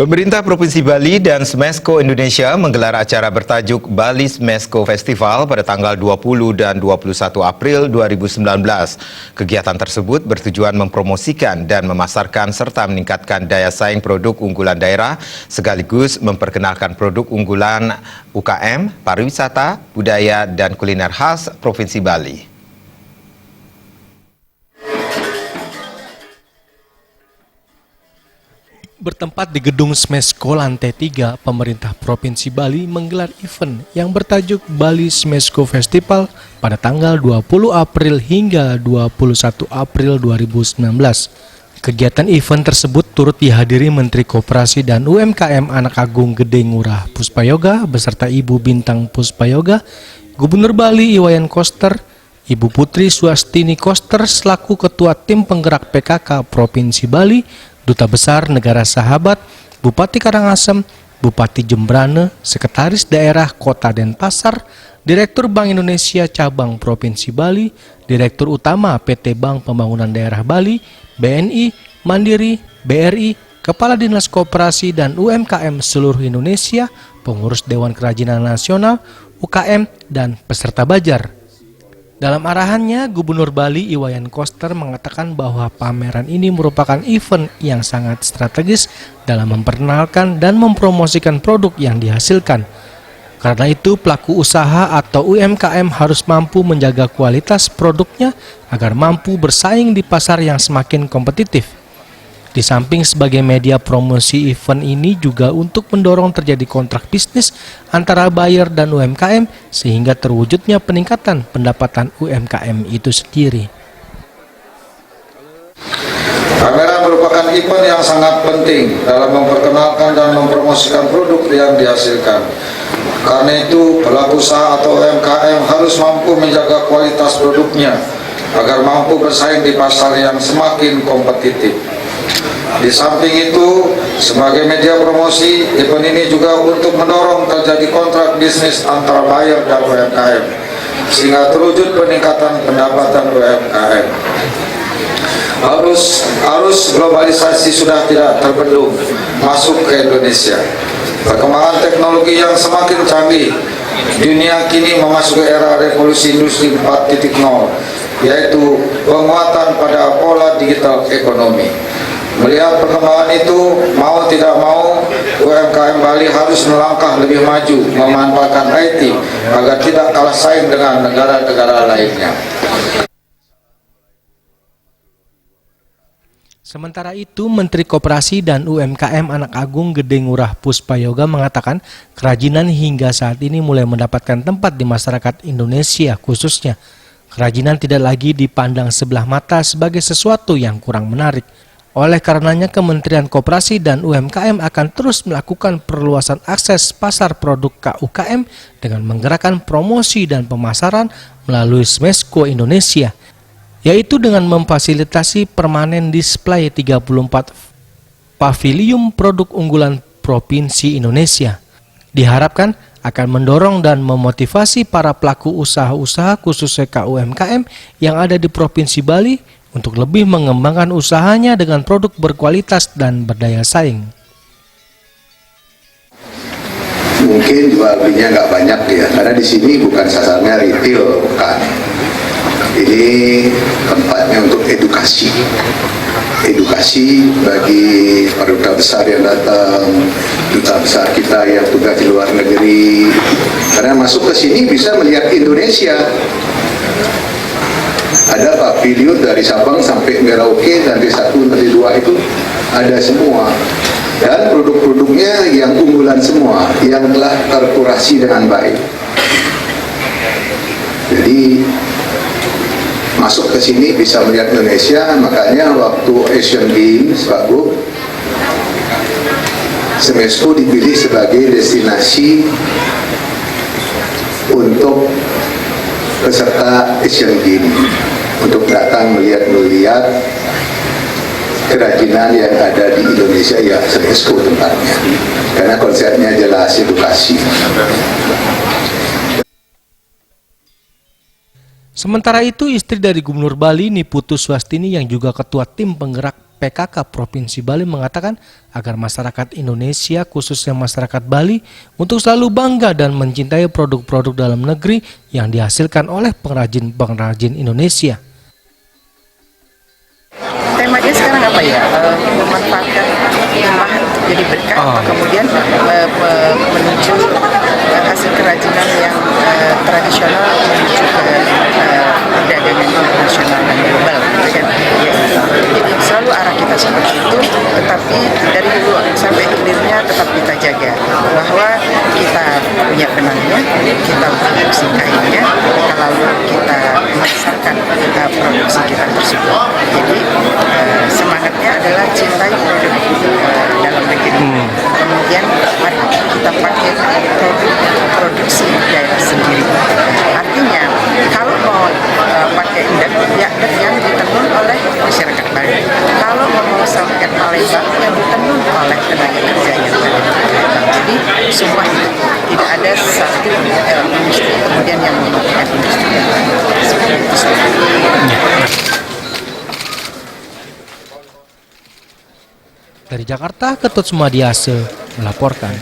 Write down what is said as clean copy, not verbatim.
Pemerintah Provinsi Bali dan Smesco Indonesia menggelar acara bertajuk Bali Smesco Festival pada tanggal 20 dan 21 April 2019. Kegiatan tersebut bertujuan mempromosikan dan memasarkan serta meningkatkan daya saing produk unggulan daerah sekaligus memperkenalkan produk unggulan UKM, pariwisata, budaya, dan kuliner khas Provinsi Bali. Bertempat di Gedung Smesco lantai 3, pemerintah Provinsi Bali menggelar event yang bertajuk Bali Smesco Festival pada tanggal 20 April hingga 21 April 2019. Kegiatan event tersebut turut dihadiri Menteri Koperasi dan UMKM Anak Agung Gede Ngurah Puspayoga beserta Ibu Bintang Puspayoga, Gubernur Bali Iwayan Koster, Ibu Putri Swastini Koster selaku Ketua Tim Penggerak PKK Provinsi Bali, Duta Besar Negara Sahabat, Bupati Karangasem, Bupati Jembrane, Sekretaris Daerah Kota Denpasar, Direktur Bank Indonesia Cabang Provinsi Bali, Direktur Utama PT Bank Pembangunan Daerah Bali, BNI, Mandiri, BRI, Kepala Dinas Koperasi dan UMKM seluruh Indonesia, pengurus Dewan Kerajinan Nasional, UKM, dan peserta Bajar. Dalam arahannya, Gubernur Bali Iwayan Koster mengatakan bahwa pameran ini merupakan event yang sangat strategis dalam memperkenalkan dan mempromosikan produk yang dihasilkan. Karena itu, pelaku usaha atau UMKM harus mampu menjaga kualitas produknya agar mampu bersaing di pasar yang semakin kompetitif. Di samping sebagai media promosi, event ini juga untuk mendorong terjadi kontrak bisnis antara buyer dan UMKM sehingga terwujudnya peningkatan pendapatan UMKM itu sendiri. Pameran merupakan event yang sangat penting dalam memperkenalkan dan mempromosikan produk yang dihasilkan. Karena itu, pelaku usaha atau UMKM harus mampu menjaga kualitas produknya agar mampu bersaing di pasar yang semakin kompetitif. Di samping itu, sebagai media promosi, event ini juga untuk mendorong terjadi kontrak bisnis antara buyer dan UMKM, sehingga terwujud peningkatan pendapatan UMKM. Arus globalisasi sudah tidak terbendung masuk ke Indonesia. Perkembangan teknologi yang semakin canggih, dunia kini memasuki era revolusi industri 4.0, yaitu penguatan pada pola digital ekonomi. Melihat perkembangan itu, mau tidak mau, UMKM Bali harus melangkah lebih maju memanfaatkan IT agar tidak kalah saing dengan negara-negara lainnya. Sementara itu, Menteri Koperasi dan UMKM Anak Agung Gede Ngurah Puspayoga mengatakan kerajinan hingga saat ini mulai mendapatkan tempat di masyarakat Indonesia khususnya. Kerajinan tidak lagi dipandang sebelah mata sebagai sesuatu yang kurang menarik. Oleh karenanya, Kementerian Koperasi dan UMKM akan terus melakukan perluasan akses pasar produk KUKM dengan menggerakkan promosi dan pemasaran melalui Smesco Indonesia, yaitu dengan memfasilitasi permanen display 34 pavilion produk unggulan Provinsi Indonesia. Diharapkan akan mendorong dan memotivasi para pelaku usaha-usaha khususnya KUMKM yang ada di Provinsi Bali untuk lebih mengembangkan usahanya dengan produk berkualitas dan berdaya saing. Mungkin jual belinya nggak banyak ya, karena di sini bukan sasarannya retail, bukan. Ini tempatnya untuk edukasi bagi para duta besar yang datang, duta besar kita yang tugas di luar negeri. Karena masuk ke sini bisa melihat Indonesia. Ada pavilion dari Sabang sampai Merauke, dari 1 dari 2 itu ada semua. Dan produk-produknya yang unggulan semua, yang telah terkurasi dengan baik. Jadi masuk ke sini bisa melihat Indonesia. Makanya waktu Asian Games, Pak Bu, Smesco dipilih sebagai destinasi untuk peserta Asian Games untuk datang melihat kerajinan yang ada di Indonesia, ya Smesco tempatnya, karena konsepnya jelas edukasi. Sementara itu, istri dari Gubernur Bali Niputu Swastini yang juga Ketua Tim Penggerak PKK Provinsi Bali mengatakan agar masyarakat Indonesia, khususnya masyarakat Bali, untuk selalu bangga dan mencintai produk-produk dalam negeri yang dihasilkan oleh pengrajin-pengrajin Indonesia. Temanya sekarang apa ya? Memanfaatkan limbah untuk jadi berkah, kemudian menuju hasil kerajinan yang tradisional menuju ke perdagangan internasional dan global, kan? Ya, jadi selalu arah kita seperti itu, tetapi dari dulu sampai hilirnya tetap kita jaga bahwa kita punya benangnya, kita produksi kainnya, lalu kita memasarkan produksi kita tersebut. Jadi semangatnya adalah cintai produk dalam negeri. Kemudian mari kita pakai produksi daerah sendiri. Artinya kalau mau pakai indek, ya yang ditenun oleh masyarakat Bali. Kalau mau sampai Palembang, yang ditenun oleh tenaga kerja yang ada. Jadi semua itu tidak ada satu industri kemudian yang mematikan industri yang lain. Seperti itu. Dari Jakarta, Ketut Sumadiase melaporkan.